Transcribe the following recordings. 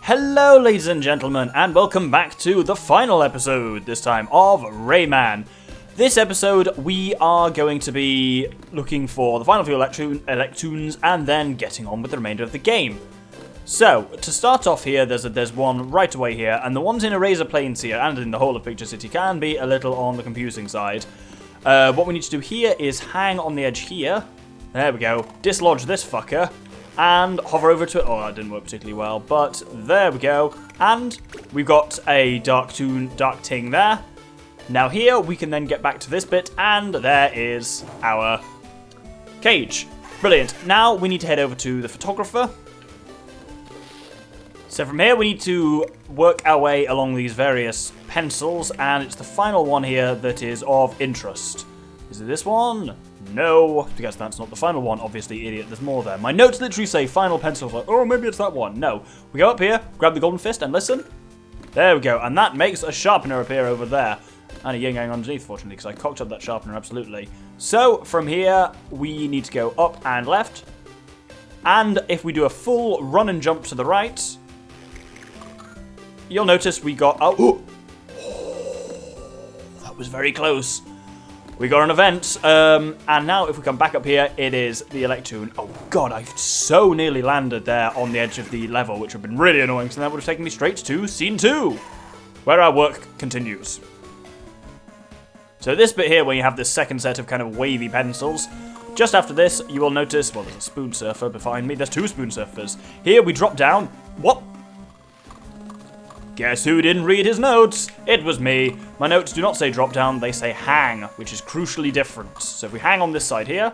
Hello ladies and gentlemen, and welcome back to the final episode, this time of Rayman. This episode, we are going to be looking for the final few electoons and then getting on with the remainder of the game. So, to start off here, there's one right away here, and the ones in Eraser Plains here and in the whole of Picture City can be a little on the confusing side. What we need to do here is hang on the edge here. There we go. Dislodge this fucker. And hover over to it. Oh, that didn't work particularly well, but there we go. And we've got a dark ting there. Now here, we can then get back to this bit, and there is our cage. Brilliant. Now we need to head over to the photographer. So from here, we need to work our way along these various pencils, and it's the final one here that is of interest. Is it this one? No, because that's not the final one, obviously, idiot, there's more there. My notes literally say final pencil, like, oh, maybe it's that one. No, we go up here, grab the golden fist, and listen. There we go, and that makes a sharpener appear over there. And a yin-yang underneath, fortunately, because I cocked up that sharpener, absolutely. So, from here, we need to go up and left. And if we do a full run and jump to the right, you'll notice we got... Oh, that was very close. We got an event, and now if we come back up here, it is the electoon. Oh god, I so nearly landed there on the edge of the level, which would have been really annoying, so that would have taken me straight to Scene 2, where our work continues. So this bit here, where you have this second set of kind of wavy pencils, just after this, you will notice, well, there's a spoon surfer behind me, there's two spoon surfers. Here, we drop down. What? Guess who didn't read his notes? It was me. My notes do not say drop down, they say hang, which is crucially different. So if we hang on this side here,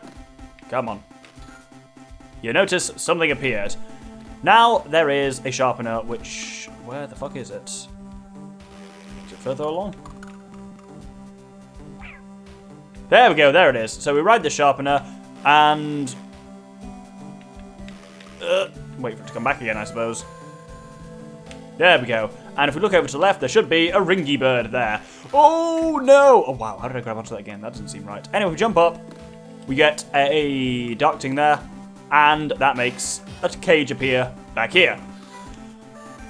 come on. You notice something appeared. Now there is a sharpener, which, where the fuck is it? Is it further along? There we go, there it is. So we ride the sharpener, and... wait for it to come back again, I suppose. There we go. And if we look over to the left, there should be a ringy bird there. Oh, no! Oh, wow, how did I grab onto that again? That doesn't seem right. Anyway, if we jump up, we get a dark ting there, and that makes a cage appear back here.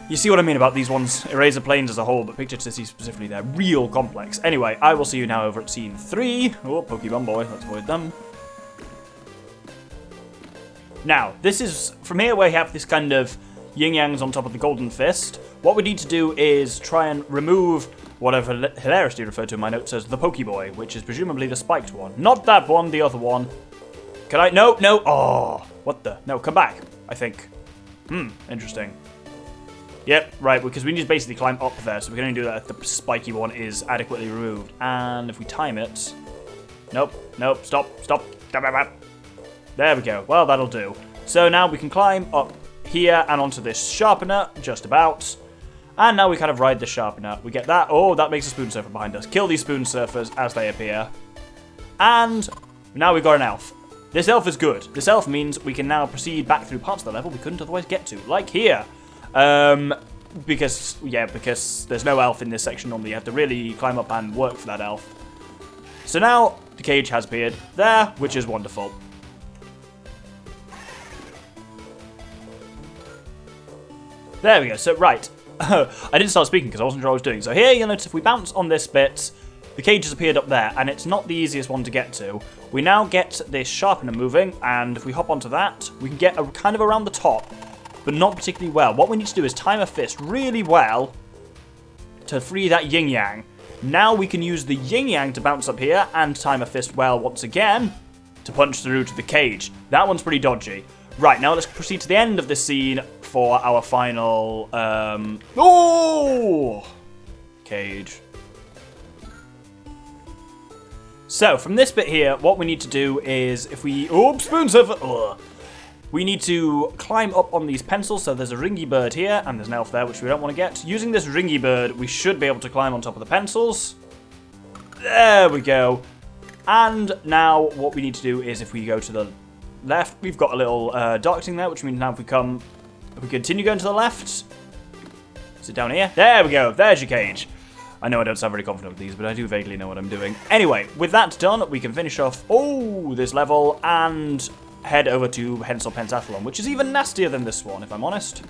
You see what I mean about these ones? Eraser Plains as a whole, but Picture City specifically, they're real complex. Anyway, I will see you now over at Scene 3. Oh, Pokemon Boy, let's avoid them. Now, this is from here where you have this kind of yin-yangs on top of the golden fist. What we need to do is try and remove whatever hilariously referred to in my notes as the Pokeboy, which is presumably the spiked one. Not that one, the other one. Can I? No, no. Oh, what the? No, come back, I think. Interesting. Yep, right, because we need to basically climb up there, so we can only do that if the spiky one is adequately removed. And if we time it... Nope, nope, stop. There we go. Well, that'll do. So now we can climb up here and onto this sharpener, just about. And now we kind of ride the sharpener. We get that. Oh, that makes a spoon surfer behind us. Kill these spoon surfers as they appear. And now we've got an elf. This elf is good. This elf means we can now proceed back through parts of the level we couldn't otherwise get to, like here. Because there's no elf in this section normally. You have to really climb up and work for that elf. So now the cage has appeared there, which is wonderful. There we go. So, right. I didn't start speaking because I wasn't sure what I was doing. So here, you'll notice if we bounce on this bit, the cage has appeared up there, and it's not the easiest one to get to. We now get this sharpener moving, and if we hop onto that, we can get kind of around the top, but not particularly well. What we need to do is time a fist really well to free that yin-yang. Now we can use the yin-yang to bounce up here, and time a fist well once again to punch through to the cage. That one's pretty dodgy. Right, now let's proceed to the end of this scene for our final, cage. So, from this bit here, what we need to do is, if we... Oh, spoon surfer! We need to climb up on these pencils, so there's a ringy bird here, and there's an elf there, which we don't want to get. Using this ringy bird, we should be able to climb on top of the pencils. There we go. And now, what we need to do is, if we go to the left, we've got a little dark ting there, which means now if we continue going to the left, is it down here? There we go, there's your cage. I know I don't sound very confident with these, but I do vaguely know what I'm doing. Anyway, with that done, we can finish off, this level, and head over to Hensel Pentathlon, which is even nastier than this one, if I'm honest.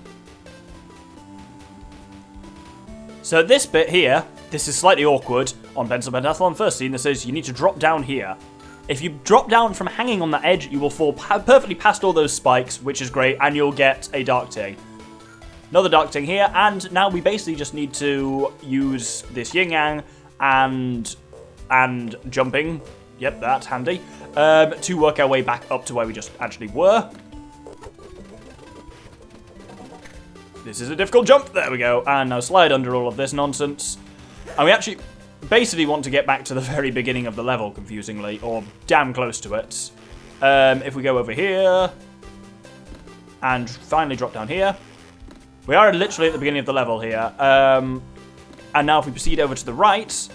So this bit here, this is slightly awkward on Pencil Pentathlon first scene. This is you need to drop down here. If you drop down from hanging on that edge, you will fall perfectly past all those spikes, which is great, and you'll get a Dark Ting. Another Dark Ting here, and now we basically just need to use this Yin Yang and jumping, yep, that's handy, to work our way back up to where we just actually were. This is a difficult jump, there we go, and now slide under all of this nonsense. And we actually basically want to get back to the very beginning of the level, confusingly, or damn close to it. If we go over here, and finally drop down here, we are literally at the beginning of the level here. And now if we proceed over to the right,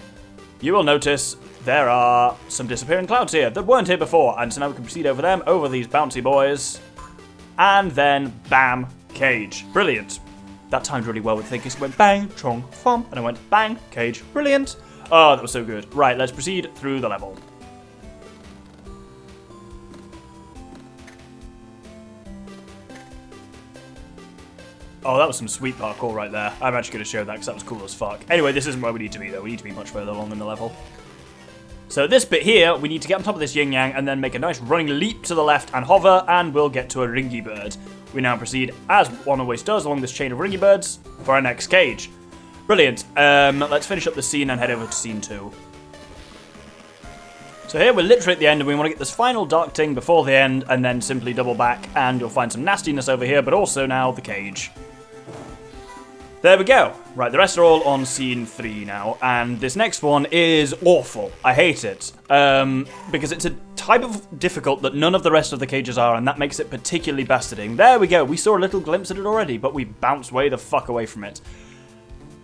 you will notice there are some disappearing clouds here that weren't here before, and so now we can proceed over them, over these bouncy boys, and then bam, cage. Brilliant. That timed really well with thinking. It went bang, chong, fum, and I went bang, cage. Brilliant. Oh, that was so good. Right, let's proceed through the level. Oh, that was some sweet parkour right there. I'm actually going to show that because that was cool as fuck. Anyway, this isn't where we need to be, though. We need to be much further along in the level. So this bit here, we need to get on top of this yin yang and then make a nice running leap to the left and hover, and we'll get to a ringy bird. We now proceed, as one always does, along this chain of ringy birds for our next cage. Brilliant. Let's finish up the scene and head over to scene 2. So here we're literally at the end, and we want to get this final Dark Ting before the end, and then simply double back, and you'll find some nastiness over here, but also now the cage. There we go. Right, the rest are all on scene 3 now, and this next one is awful. I hate it, because it's a type of difficult that none of the rest of the cages are, and that makes it particularly bastarding. There we go. We saw a little glimpse at it already, but we bounced way the fuck away from it.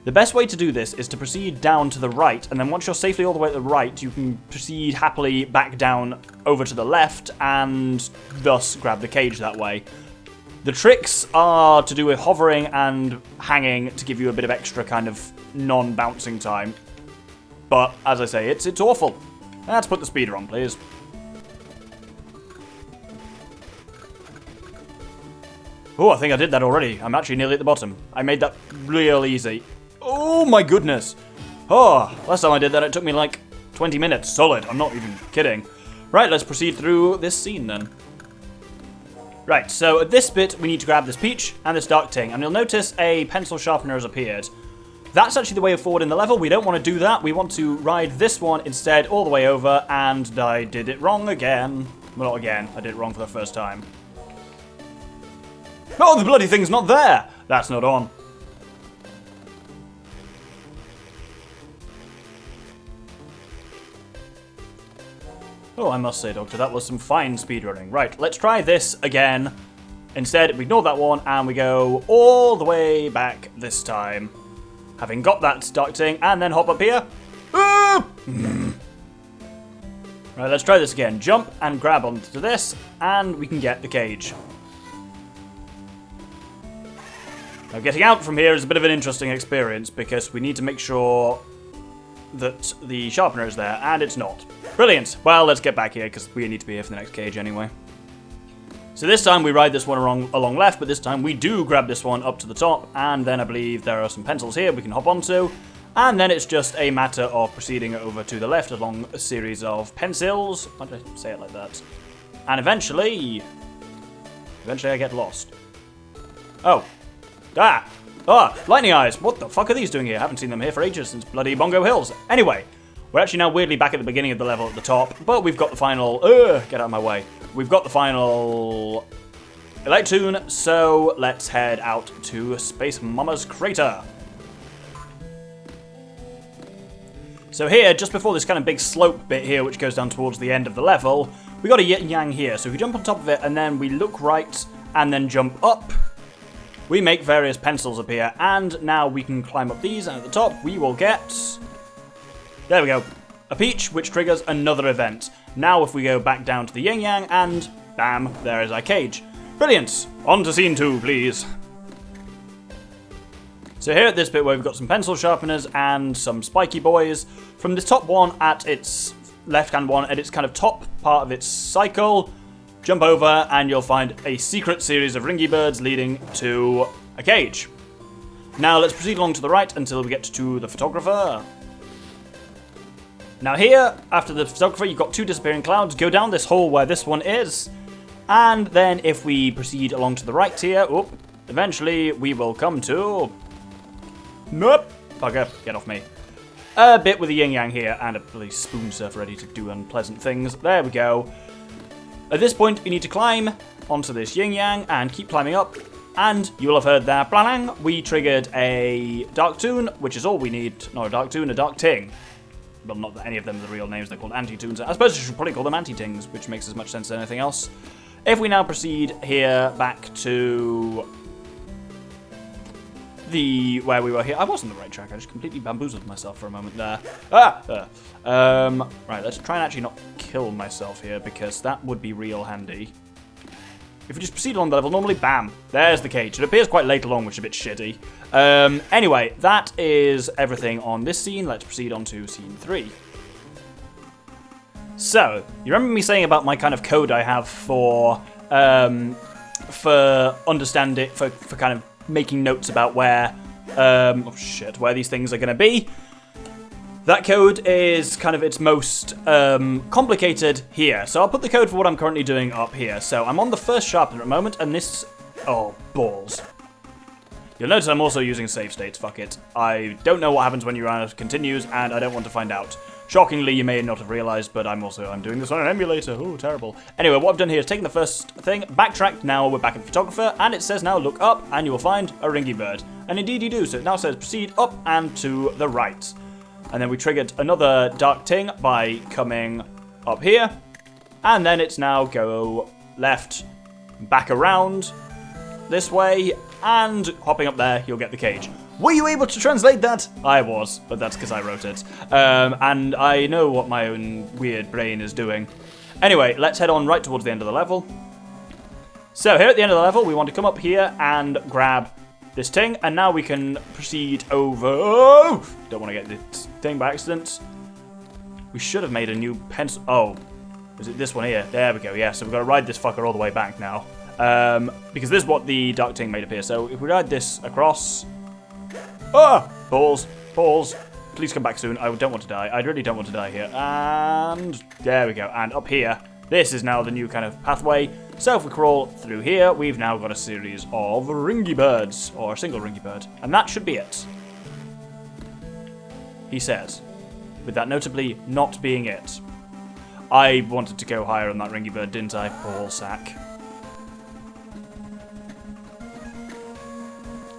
The best way to do this is to proceed down to the right, and then once you're safely all the way to the right, you can proceed happily back down over to the left, and thus grab the cage that way. The tricks are to do with hovering and hanging to give you a bit of extra kind of non-bouncing time. But, as I say, it's awful. Let's put the speeder on, please. Oh, I think I did that already. I'm actually nearly at the bottom. I made that real easy. Oh my goodness. Oh, last time I did that it took me like 20 minutes solid. I'm not even kidding. Right, let's proceed through this scene then. Right, so at this bit we need to grab this peach and this Dark Ting, and you'll notice a pencil sharpener has appeared. That's actually the way forward in the level. We don't want to do that. We want to ride this one instead all the way over, and I did it wrong again. Well, not again. I did it wrong for the first time. Oh, the bloody thing's not there! That's not on. Oh, I must say, Doctor, that was some fine speedrunning. Right, let's try this again. Instead, we ignore that one, and we go all the way back this time. Having got that Dark Ting, and then hop up here. Right, let's try this again. Jump and grab onto this, and we can get the cage. Now, getting out from here is a bit of an interesting experience, because we need to make sure that the sharpener is there, and it's not. Brilliant. Well, let's get back here, because we need to be here for the next cage anyway. So this time we ride this one along left, but this time we do grab this one up to the top, and then I believe there are some pencils here we can hop onto, and then it's just a matter of proceeding over to the left along a series of pencils. Why did I say it like that? And eventually I get lost. Oh. Ah! Ah! Lightning eyes! What the fuck are these doing here? I haven't seen them here for ages, since bloody Bongo Hills. Anyway, we're actually now weirdly back at the beginning of the level at the top, but we've got the final... get out of my way. We've got the final electoon, so let's head out to Space Mama's Crater. So here, just before this kind of big slope bit here, which goes down towards the end of the level, we got a yin yang here. So if we jump on top of it, and then we look right, and then jump up, we make various pencils appear, and now we can climb up these, and at the top we will get... There we go. A peach, which triggers another event. Now if we go back down to the yin yang, and bam, there is our cage. Brilliant! On to scene 2, please. So here at this bit where we've got some pencil sharpeners and some spiky boys, from the top one at its left-hand one, at its kind of top part of its cycle, jump over and you'll find a secret series of ringy birds leading to a cage. Now let's proceed along to the right until we get to the photographer. Now here, after the photographer, you've got 2 disappearing clouds. Go down this hole where this one is. And then if we proceed along to the right here, eventually we will come to... Nope! Bugger, get off me. A bit with a yin-yang here and a bloody spoon surf ready to do unpleasant things. There we go. At this point, you need to climb onto this yin-yang and keep climbing up. And you will have heard that, blang, we triggered a dark toon, which is all we need. Not a dark toon, a dark ting. Well, not that any of them are the real names, they're called anti-toons. I suppose you should probably call them anti-tings, which makes as much sense as anything else. If we now proceed here back to where we were here. I was on the right track, I just completely bamboozled myself for a moment there. Right, let's try and actually not kill myself here, because that would be real handy. If we just proceed along the level, normally, bam, there's the cage. It appears quite late along, which is a bit shitty. Anyway, that is everything on this scene. Let's proceed on to scene 3. So, you remember me saying about my kind of code I have for understanding, for kind of making notes about where, where these things are going to be? That code is kind of its most complicated here. So I'll put the code for what I'm currently doing up here. So I'm on the first sharpener at the moment, and this... Oh, balls. You'll notice I'm also using save states, fuck it. I don't know what happens when your round continues, and I don't want to find out. Shockingly, you may not have realised, but I'm doing this on an emulator. Oh, terrible. Anyway, what I've done here is taken the first thing, backtracked, now we're back in photographer, and it says now look up, and you will find a ringy bird. And indeed you do, so it now says proceed up and to the right. And then we triggered another dark ting by coming up here. And then it's now go left, back around this way, and hopping up there, you'll get the cage. Were you able to translate that? I was, but that's because I wrote it. And I know what my own weird brain is doing. Anyway, let's head on right towards the end of the level. So here at the end of the level, we want to come up here and grab this ting, and now we can proceed over... Oh! Don't want to get this thing by accident. We should have made a new pencil... Oh, is it this one here? There we go, yeah, so we've got to ride this fucker all the way back now. Because this is what the dark ting made appear. So if we ride this across... Ah! Balls, balls. Please come back soon. I don't want to die. I really don't want to die here. And there we go. And up here, this is now the new kind of pathway. So if we crawl through here, we've now got a series of ringy birds, or a single ringy bird. And that should be it. He says, with that notably not being it. I wanted to go higher on that ringy bird, didn't I? Ball sack.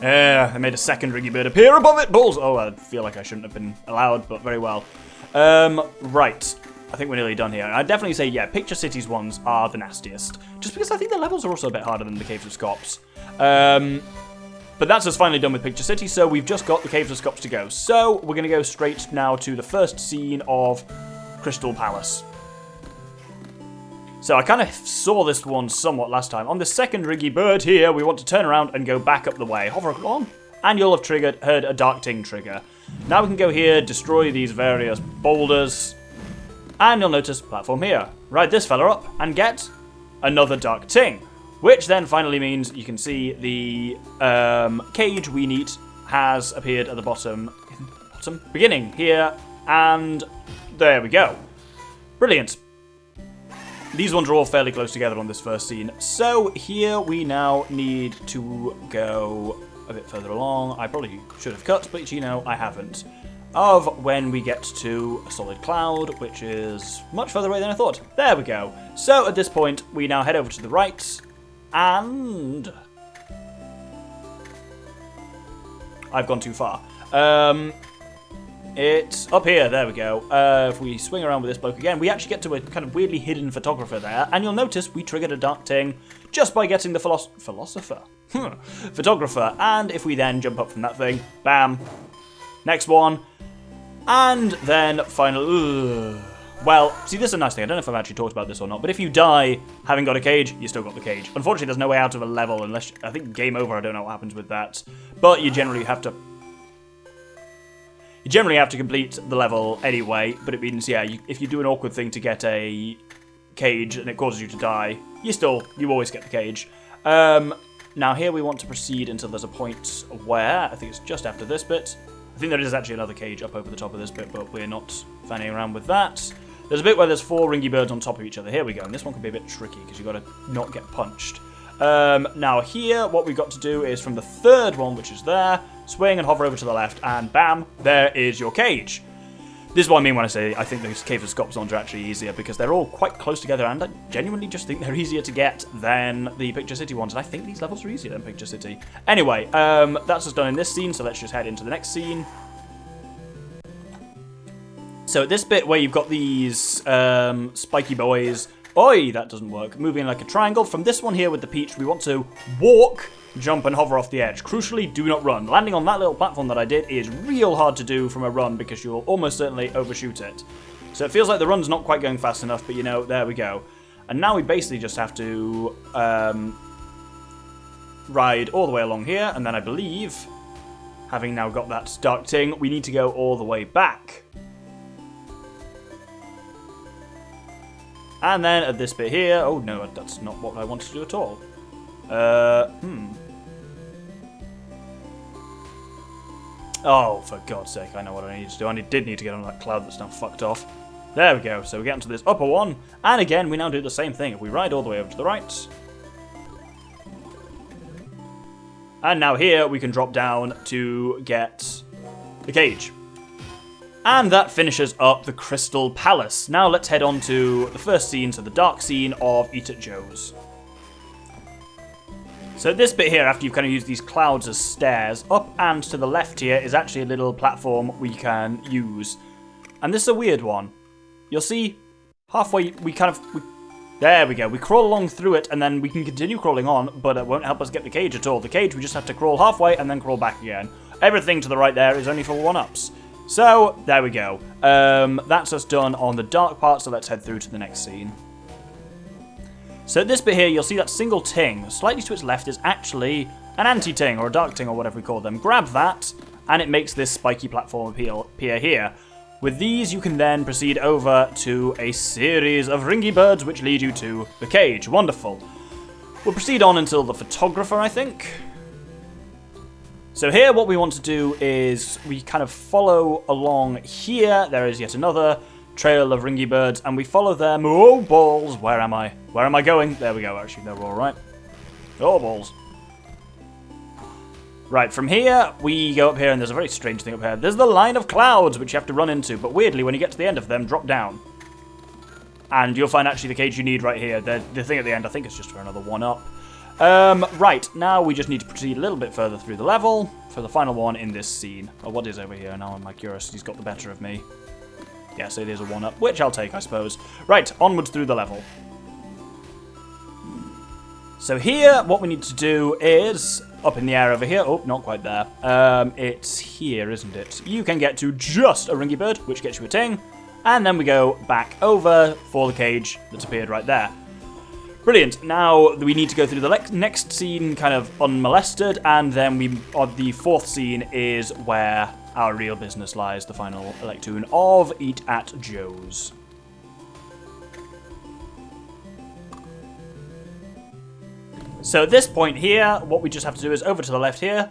I made a second ringy bird appear above it. Balls! Oh, I feel like I shouldn't have been allowed, but very well. Right. I think we're nearly done here. I'd definitely say, yeah, Picture Cities ones are the nastiest. Just because I think the levels are also a bit harder than the Caves of Scops. But that's us finally done with Picture City, so we've just got the Caves of Scops to go. So we're going to go straight now to the first scene of Crystal Palace. So I kind of saw this one somewhat last time. On the second ringy bird here, we want to turn around and go back up the way. Hover on, and you'll have heard a dark ting trigger. Now we can go here, destroy these various boulders, and you'll notice platform here. Ride this fella up and get another dark ting, which then finally means you can see the cage we need has appeared at the bottom, beginning here, and there we go. Brilliant. These ones are all fairly close together on this first scene. So here we now need to go a bit further along. I probably should have cut, but you know, I haven't. Of when we get to a solid cloud, which is much further away than I thought. There we go. So at this point, we now head over to the right, and I've gone too far. It's up here, there we go. If we swing around with this bloke again, we actually get to a kind of weirdly hidden photographer there, and you'll notice we triggered a dark ting just by getting the photographer. And if we then jump up from that thing, bam, next one, and then finally, well, see, this is a nice thing. I don't know if I've actually talked about this or not, but if you die having got a cage, you still got the cage. Unfortunately, there's no way out of a level unless, I think game over, I don't know what happens with that, but you generally have to complete the level anyway, but it means, yeah, if you do an awkward thing to get a cage and it causes you to die, you always get the cage. Now here we want to proceed until there's a point where, I think it's just after this bit. I think there is actually another cage up over the top of this bit, but we're not fanning around with that. There's a bit where there's 4 ringy birds on top of each other. Here we go, and this one can be a bit tricky because you've got to not get punched. Now here, what we've got to do is from the 3rd one, which is there, swing and hover over to the left, and bam, there is your cage. This is what I mean when I say I think the Cave of Scopzons are actually easier, because they're all quite close together, and I genuinely just think they're easier to get than the Picture City ones, and I think these levels are easier than Picture City. Anyway, that's us done in this scene, so let's just head into the next scene. So at this bit where you've got these spiky boys, oi, that doesn't work, moving like a triangle. From this one here with the peach, we want to walk, jump and hover off the edge. Crucially, do not run. Landing on that little platform that I did is real hard to do from a run because you'll almost certainly overshoot it. So it feels like the run's not quite going fast enough, but you know, there we go. And now we basically just have to ride all the way along here, and then I believe, having now got that dark ting, we need to go all the way back. And then at this bit here, oh no, that's not what I wanted to do at all. Oh, for God's sake, I know what I need to do. I did need to get on that cloud that's now fucked off. There we go, so we get into this upper one, and again, we now do the same thing. If we ride all the way over to the right, and now here, we can drop down to get the cage. And that finishes up the Crystal Palace. Now let's head on to the first scene, so the dark scene of Eat at Joe's. So this bit here, after you've kind of used these clouds as stairs, up and to the left here is actually a little platform we can use. And this is a weird one. You'll see, halfway, there we go. We crawl along through it, and then we can continue crawling on, but it won't help us get the cage at all. The cage, we just have to crawl halfway and then crawl back again. Everything to the right there is only for 1-ups. So, there we go. That's us done on the dark part, so let's head through to the next scene. So this bit here, you'll see that single ting, slightly to its left, is actually an anti-ting, or a dark ting, or whatever we call them. Grab that, and it makes this spiky platform appear here. With these, you can then proceed over to a series of ringy birds, which lead you to the cage. Wonderful. We'll proceed on until the photographer, I think. So here, what we want to do is we kind of follow along here. There is yet another trail of ringy birds, and we follow them. Oh, balls. Where am I? Where am I going? There we go. Actually, they're all right. Oh, balls. Right, from here, we go up here, and there's a very strange thing up here. There's the line of clouds, which you have to run into, but weirdly, when you get to the end of them, drop down. And you'll find actually the cage you need right here. The thing at the end, I think it's just for another 1-up. Right, now we just need to proceed a little bit further through the level for the final one in this scene. Oh, what is over here? Now my curiosity's got the better of me. Yes, it is a 1-up, which I'll take, I suppose. Right, onwards through the level. So here, what we need to do is, up in the air over here, oh, not quite there, it's here, isn't it? You can get to just a ringy bird, which gets you a ting, and then we go back over for the cage that's appeared right there. Brilliant. Now we need to go through the next scene kind of unmolested, and then the 4th scene is where our real business lies, the final electoon of Eat at Joe's. So at this point here, what we just have to do is over to the left here.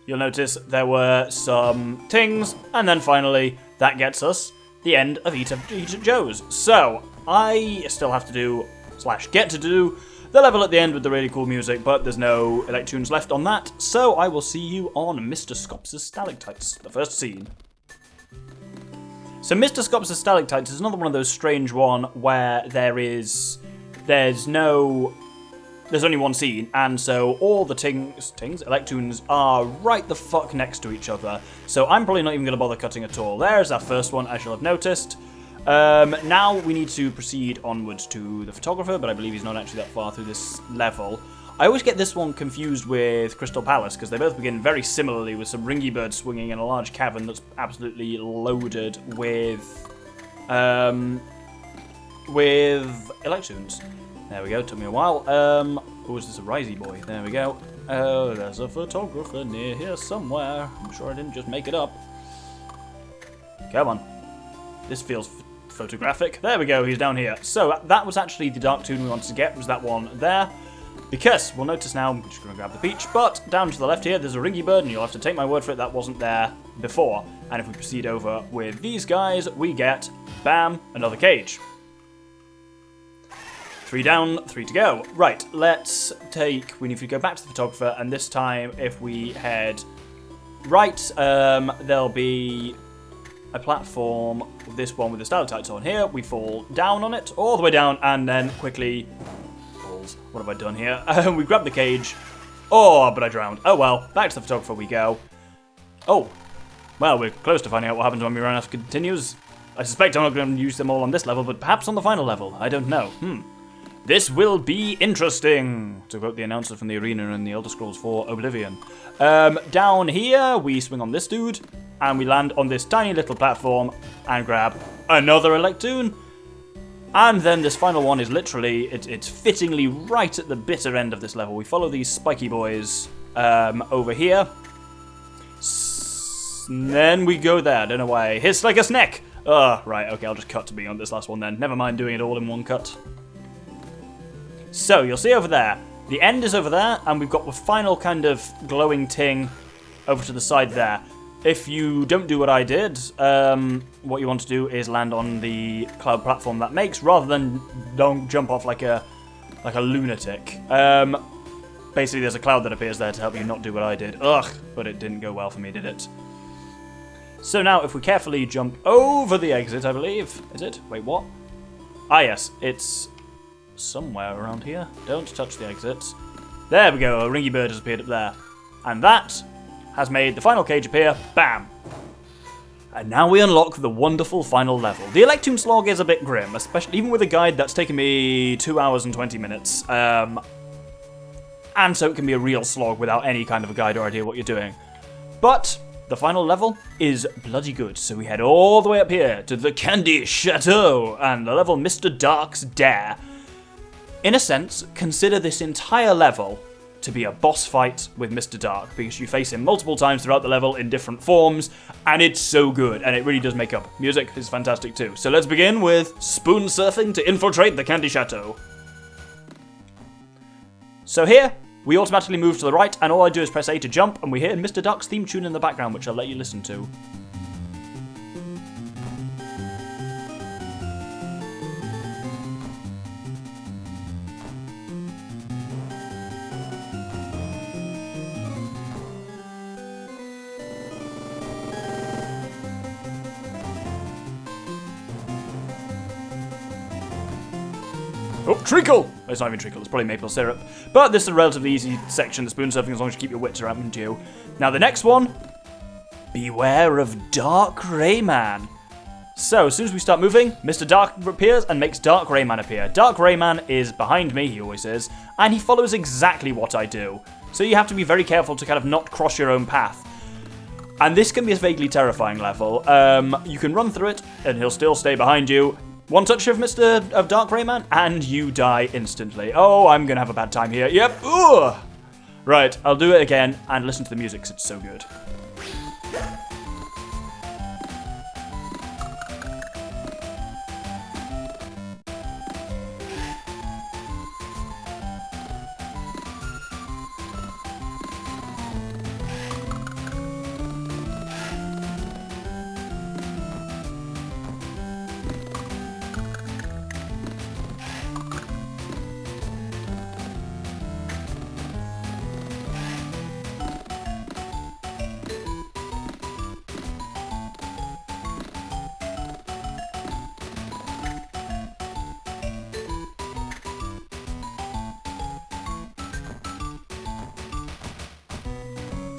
You'll notice there were some tings, and then finally that gets us the end of Eat at Joe's. So I still have to do / get to do the level at the end with the really cool music, but there's no electoons left on that, so I will see you on Mr. Scops' Stalactites, the first scene. So Mr. Scops' Stalactites is another one of those strange one where there's only one scene, and so all the electoons are right the fuck next to each other, so I'm probably not even going to bother cutting at all. There's our first one, as you'll have noticed. Now we need to proceed onwards to the photographer, but I believe he's not actually that far through this level. I always get this one confused with Crystal Palace, because they both begin very similarly with some ringy birds swinging in a large cavern that's absolutely loaded with electoons. There we go, took me a while. Oh, is this a risey boy? There we go. Oh, there's a photographer near here somewhere. I'm sure I didn't just make it up. Come on. This feels photographic. There we go, he's down here. So that was actually the dark tune we wanted to get, was that one there. Because we'll notice now, I'm just going to grab the peach, but down to the left here, there's a ringy bird, and you'll have to take my word for it, that wasn't there before. And if we proceed over with these guys, we get, bam, another cage. 3 down, 3 to go. Right, we need to go back to the photographer, and this time, if we head right, there'll be a platform, this one with the stalactites on here. We fall down on it, all the way down, and then quickly... What have I done here? We grab the cage. Oh, but I drowned. Oh well, back to the photographer we go. Oh, well, we're close to finding out what happens when Miranov continues. I suspect I'm not going to use them all on this level, but perhaps on the final level. I don't know. This will be interesting, to quote the announcer from the arena in the Elder Scrolls 4 Oblivion. Down here, we swing on this dude, and we land on this tiny little platform, and grab another electoon. And then this final one is literally, it's fittingly right at the bitter end of this level. We follow these spiky boys over here. And then we go there. Don't know why I hissed like a snake. Right, okay, I'll just cut to be on this last one then. Never mind doing it all in one cut. So, you'll see over there. The end is over there, and we've got the final kind of glowing ting over to the side there. If you don't do what I did, what you want to do is land on the cloud platform that makes, rather than don't jump off like a lunatic. Basically, there's a cloud that appears there to help you not do what I did. Ugh, but it didn't go well for me, did it? So now, if we carefully jump over the exit, I believe, is it? Wait, what? Ah, yes, it's somewhere around here. Don't touch the exits. There we go, a ringy bird has appeared up there. And that has made the final cage appear. Bam! And now we unlock the wonderful final level. The Electoon slog is a bit grim, especially even with a guide that's taken me 2 hours and 20 minutes. And so it can be a real slog without any kind of a guide or idea what you're doing. But the final level is bloody good, so we head all the way up here to the Candy Chateau and the level Mr. Dark's Dare. In a sense, consider this entire level to be a boss fight with Mr. Dark, because you face him multiple times throughout the level in different forms, and it's so good, and it really does make up. Music is fantastic too. So let's begin with spoon surfing to infiltrate the Candy Chateau. So here, we automatically move to the right, and all I do is press A to jump, and we hear Mr. Dark's theme tune in the background, which I'll let you listen to. Oh, treacle! It's not even treacle, it's probably maple syrup. But this is a relatively easy section, the spoon surfing, as long as you keep your wits around you. Now the next one, beware of Dark Rayman. So, as soon as we start moving, Mr. Dark appears and makes Dark Rayman appear. Dark Rayman is behind me, he always is, and he follows exactly what I do. So you have to be very careful to kind of not cross your own path. And this can be a vaguely terrifying level. You can run through it, and he'll still stay behind you. One touch of Dark Rayman, and you die instantly. Oh, I'm gonna have a bad time here. Yep. Ugh. Right, I'll do it again, and listen to the music, 'cause it's so good.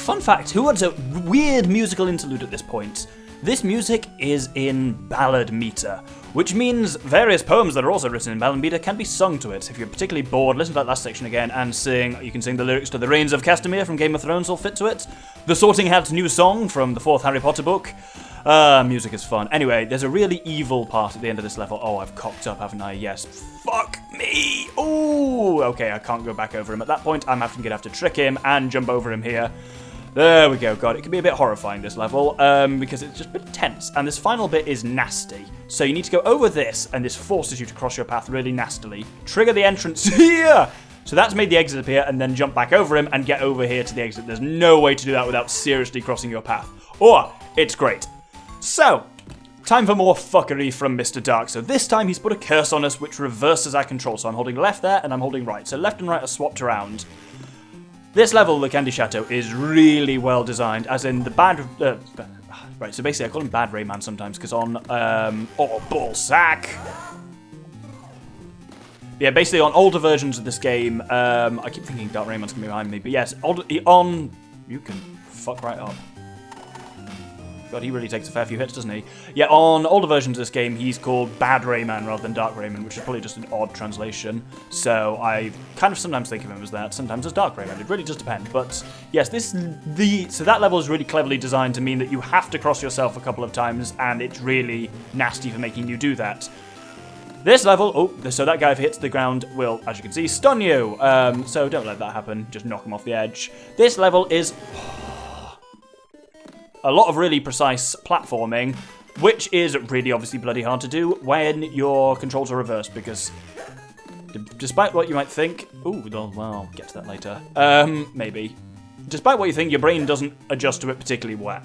Fun fact, who wants a weird musical interlude at this point? This music is in ballad meter, which means various poems that are also written in ballad meter can be sung to it. If you're particularly bored, listen to that last section again and you can sing the lyrics to The Reigns of Castamere from Game of Thrones will fit to it. The Sorting Hat's new song from the 4th Harry Potter book. Music is fun. Anyway, there's a really evil part at the end of this level. Oh, I've cocked up, haven't I? Yes. Fuck me! Ooh! Okay, I can't go back over him at that point. I'm going to have to trick him and jump over him here. There we go. God, it can be a bit horrifying, this level, because it's just a bit tense. And this final bit is nasty. So you need to go over this, and this forces you to cross your path really nastily. Trigger the entrance here! So that's made the exit appear, and then jump back over him and get over here to the exit. There's no way to do that without seriously crossing your path. Or, it's great. So, time for more fuckery from Mr. Dark. So this time he's put a curse on us which reverses our control. So I'm holding left there and I'm holding right. So left and right are swapped around. This level, the Candy Chateau, is really well designed, as in the bad... right, so basically I call him Bad Rayman sometimes, because on... oh, ballsack! Yeah, basically on older versions of this game, I keep thinking Dark Rayman's going to be behind me, but yes, on... You can fuck right up. God, he really takes a fair few hits, doesn't he? Yeah, on older versions of this game, he's called Bad Rayman rather than Dark Rayman, which is probably just an odd translation. So I kind of sometimes think of him as that, sometimes as Dark Rayman. It really does depend. But yes, so that level is really cleverly designed to mean that you have to cross yourself a couple of times, and it's really nasty for making you do that. This level, so that guy if he hits the ground will, as you can see, stun you. So don't let that happen. Just knock him off the edge. This level is a lot of really precise platforming, which is really obviously bloody hard to do when your controls are reversed, because despite what you might think... Ooh, well, I'll get to that later. Maybe. Despite what you think, your brain doesn't adjust to it particularly well.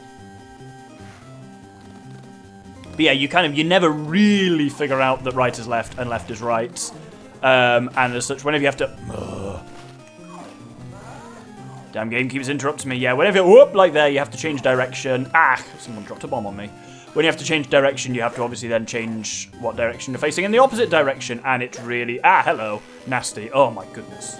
But yeah, you never really figure out that right is left and left is right. And as such, whenever you have to... Damn game keeps interrupting me. Yeah, whenever whoop like there, you have to change direction. Ah, someone dropped a bomb on me. When you have to change direction, you have to obviously then change what direction you're facing in the opposite direction, and it's really hello, nasty. Oh my goodness.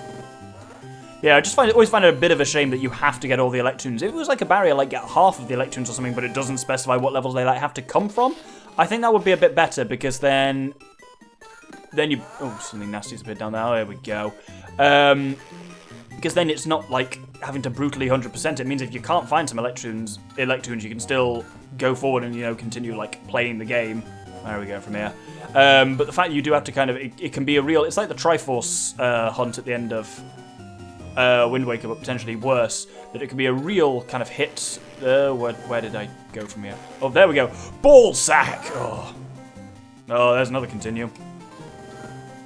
Yeah, I just always find it a bit of a shame that you have to get all the electoons. If it was like a barrier, like get half of the electoons or something, but it doesn't specify what levels they have to come from. I think that would be a bit better, because then you something nasty's a bit down there. Oh, there we go. Because then it's not like having to brutally 100%. It means if you can't find some electoons, you can still go forward and, continue, like, playing the game. There we go from here. But the fact that you do have to kind of... It can be a real... It's like the Triforce hunt at the end of Wind Waker, but potentially worse. That it can be a real kind of hit... where did I go from here? Oh, there we go. Ballsack! Oh, there's another continue.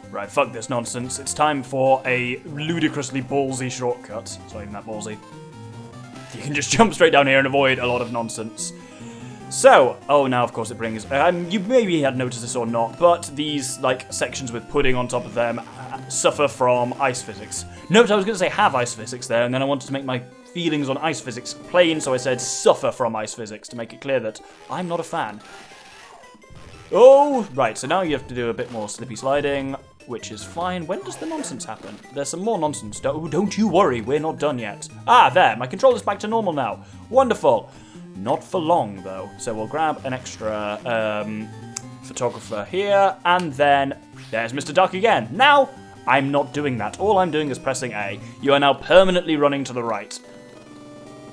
Right, fuck this nonsense. It's time for a ludicrously ballsy shortcut. It's not even that ballsy. You can just jump straight down here and avoid a lot of nonsense. So, now of course it brings... you maybe had noticed this or not, but these, like, sections with pudding on top of them suffer from ice physics. Note I was going to say have ice physics there, and then I wanted to make my feelings on ice physics plain, so I said suffer from ice physics to make it clear that I'm not a fan. Oh, right, so now you have to do a bit more slippy sliding, which is fine. When does the nonsense happen? There's some more nonsense. Don't you worry, we're not done yet. There, my controller's back to normal now. Wonderful. Not for long, though. So we'll grab an extra photographer here, and then there's Mr. Dark again. Now, I'm not doing that. All I'm doing is pressing A. You are now permanently running to the right.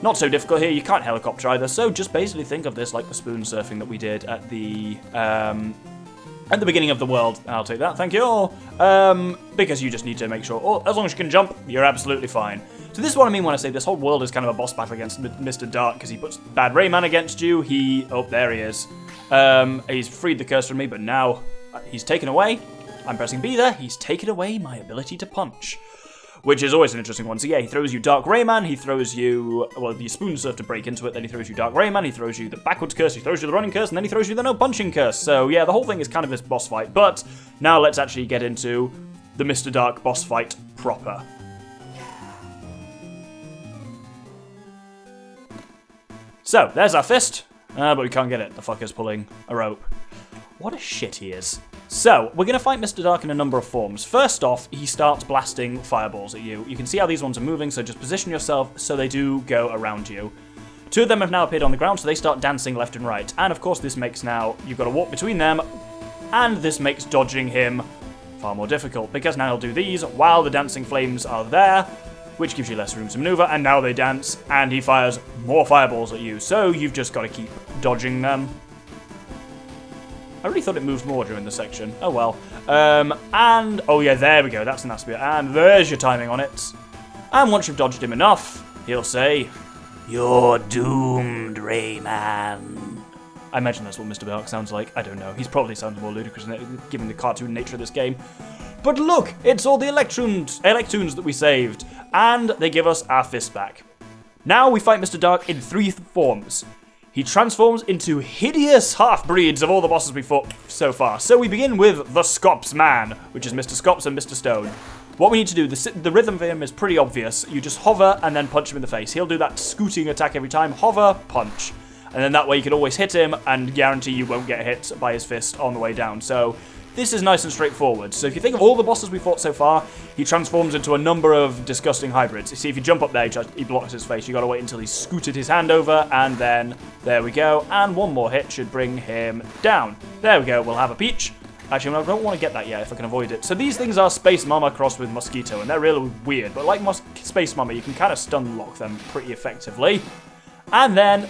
Not so difficult here. You can't helicopter either, so just basically think of this like the spoon surfing that we did at the beginning of the world. I'll take that, thank you. Because you just need to make sure, as long as you can jump, you're absolutely fine. So this is what I mean when I say this whole world is kind of a boss battle against Mr. Dark, because he puts Bad Rayman against you. There he is. He's freed the curse from me, but now he's taken away. I'm pressing B there. He's taken away my ability to punch, which is always an interesting one. So yeah, he throws you Dark Rayman, he throws you, the spoon surf to break into it, then he throws you Dark Rayman, he throws you the backwards curse, he throws you the running curse, and then he throws you the no punching curse. So yeah, the whole thing is kind of this boss fight, but now let's actually get into the Mr. Dark boss fight proper. So, there's our fist, but we can't get it. The fucker's pulling a rope. What a shit he is. So, we're going to fight Mr. Dark in a number of forms. First off, he starts blasting fireballs at you. You can see how these ones are moving, so just position yourself so they do go around you. Two of them have now appeared on the ground, so they start dancing left and right. And of course, this makes now, you've got to walk between them, and this makes dodging him far more difficult, because now he'll do these while the dancing flames are there, which gives you less room to maneuver, and now they dance, and he fires more fireballs at you, so you've just got to keep dodging them. I really thought it moved more during the section. Oh well. And, oh yeah, there we go. That's a nasty bit. And there's your timing on it. And once you've dodged him enough, he'll say, "You're doomed, Rayman." I imagine that's what Mr. Dark sounds like. I don't know. He probably sounds more ludicrous given the cartoon nature of this game. But look, it's all the electoons that we saved. And they give us our fist back. Now we fight Mr. Dark in 3 forms. He transforms into hideous half-breeds of all the bosses we fought so far. So we begin with the Scops Man, which is Mr. Scops and Mr. Stone. What we need to do, the rhythm for him is pretty obvious. You just hover and then punch him in the face. He'll do that scooting attack every time. Hover, punch. And then that way you can always hit him and guarantee you won't get hit by his fist on the way down. So this is nice and straightforward. So if you think of all the bosses we fought so far, he transforms into a number of disgusting hybrids. You see, if you jump up there, he blocks his face. You gotta wait until he's scooted his hand over, and then there we go. And one more hit should bring him down. There we go, we'll have a peach. Actually, I don't want to get that yet if I can avoid it. So these things are Space Mama crossed with Mosquito, and they're really weird. But like Space Mama, you can kind of stun lock them pretty effectively. And then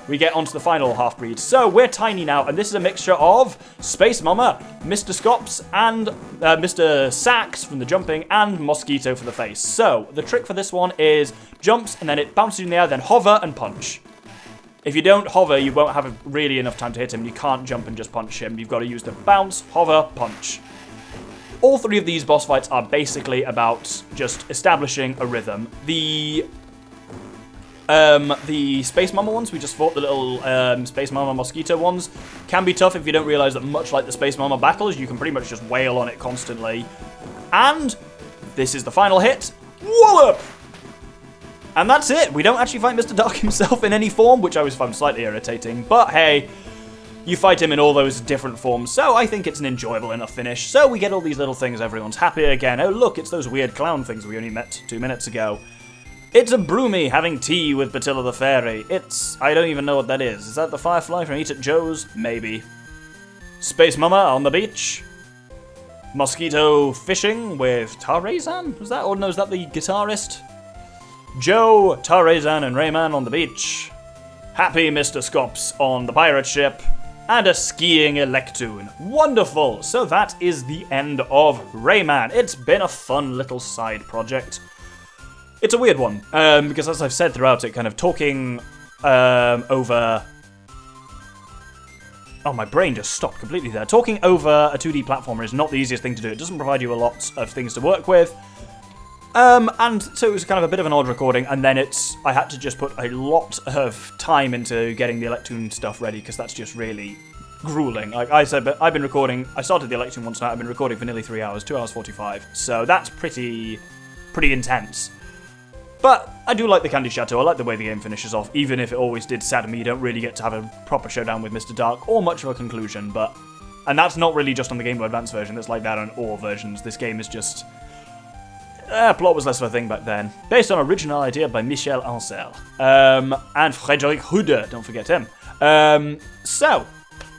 we get onto the final half-breed. So we're tiny now, and this is a mixture of Space Mama, Mr. Scops, and Mr. Sax from the jumping, and Mosquito for the face. So the trick for this one is jumps, and then it bounces in the air, then hover and punch. If you don't hover, you won't have really enough time to hit him. You can't jump and just punch him. You've got to use the bounce, hover, punch. All 3 of these boss fights are basically about just establishing a rhythm. The Space Mama ones, we just fought the little Space Mama Mosquito ones, can be tough if you don't realize that much like the Space Mama battles, you can pretty much just wail on it constantly. And this is the final hit. Wallop! And that's it. We don't actually fight Mr. Dark himself in any form, which I always found slightly irritating. But hey, you fight him in all those different forms, so I think it's an enjoyable enough finish. So we get all these little things, everyone's happy again. Oh look, it's those weird clown things we only met 2 minutes ago. It's a Broomy having tea with Batilla the Fairy. I don't even know what that is. Is that the Firefly from Eat at Joe's? Maybe. Space Mama on the beach. Mosquito fishing with Tarzan? Was that, or no, is that the guitarist? Joe, Tarzan, and Rayman on the beach. Happy Mr. Scops on the pirate ship. And a skiing electoon. Wonderful! So that is the end of Rayman. It's been a fun little side project. It's a weird one, because as I've said throughout it, kind of talking over... Oh, my brain just stopped completely there. Talking over a 2D platformer is not the easiest thing to do. It doesn't provide you a lot of things to work with. And so it was kind of a bit of an odd recording, and then I had to just put a lot of time into getting the electoon stuff ready, because that's just really grueling. Like I said, but I've been recording, I started the electoon once night, I've been recording for nearly 3 hours, 2 hours 45, so that's pretty intense. But I do like the Candy Chateau, I like the way the game finishes off, even if it always did sadden me, you don't really get to have a proper showdown with Mr. Dark, or much of a conclusion, but... And that's not really just on the Game Boy Advance version, it's like that on all versions, this game is just... plot was less of a thing back then. Based on original idea by Michel Ancel. And Frédéric Hude, don't forget him. So,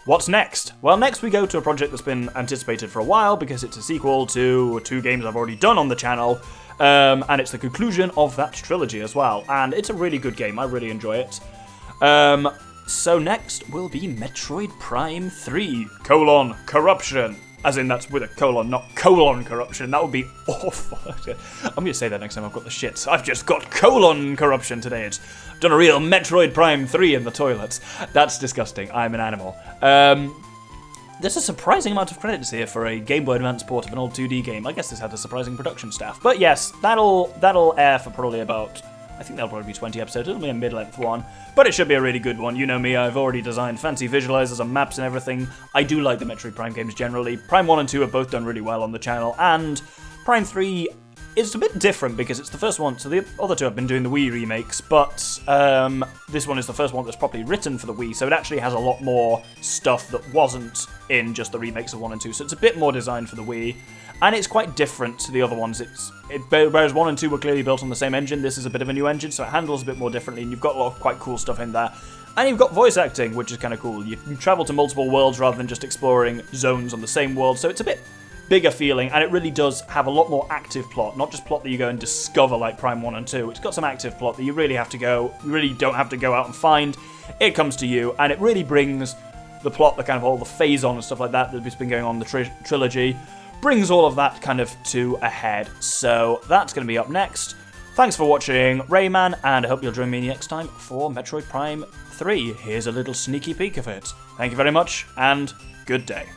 what's next? Well, next we go to a project that's been anticipated for a while, because it's a sequel to 2 games I've already done on the channel. And it's the conclusion of that trilogy as well. And it's a really good game, I really enjoy it. So next will be Metroid Prime 3, Corruption. As in, that's with a colon, not colon corruption. That would be awful. I'm going to say that next time I've got the shits. I've just got colon corruption today. It's done a real Metroid Prime 3 in the toilets. That's disgusting. I'm an animal. There's a surprising amount of credits here for a Game Boy Advance port of an old 2D game. I guess this had a surprising production staff. But yes, that'll air for probably about... I think that'll probably be 20 episodes. It'll be a mid-length one, but it should be a really good one. You know me, I've already designed fancy visualizers and maps and everything. I do like the Metroid Prime games generally. Prime 1 and 2 have both done really well on the channel, and Prime 3 is a bit different because it's the first one. So the other 2 have been doing the Wii remakes, but this one is the first one that's properly written for the Wii, so it actually has a lot more stuff that wasn't in just the remakes of 1 and 2, so it's a bit more designed for the Wii. And it's quite different to the other ones. Whereas 1 and 2 were clearly built on the same engine, this is a bit of a new engine, so it handles a bit more differently, and you've got a lot of quite cool stuff in there. And you've got voice acting, which is kind of cool. You can travel to multiple worlds rather than just exploring zones on the same world, so it's a bit bigger feeling, and it really does have a lot more active plot, not just plot that you go and discover like Prime 1 and 2. It's got some active plot that you really don't have to go out and find. It comes to you, and it really brings the plot, the kind of all the phase-on and stuff like that that's been going on in the trilogy, brings all of that kind of to a head. So that's going to be up next. Thanks for watching Rayman, and I hope you'll join me next time for Metroid Prime 3. Here's a little sneaky peek of it. Thank you very much, and good day.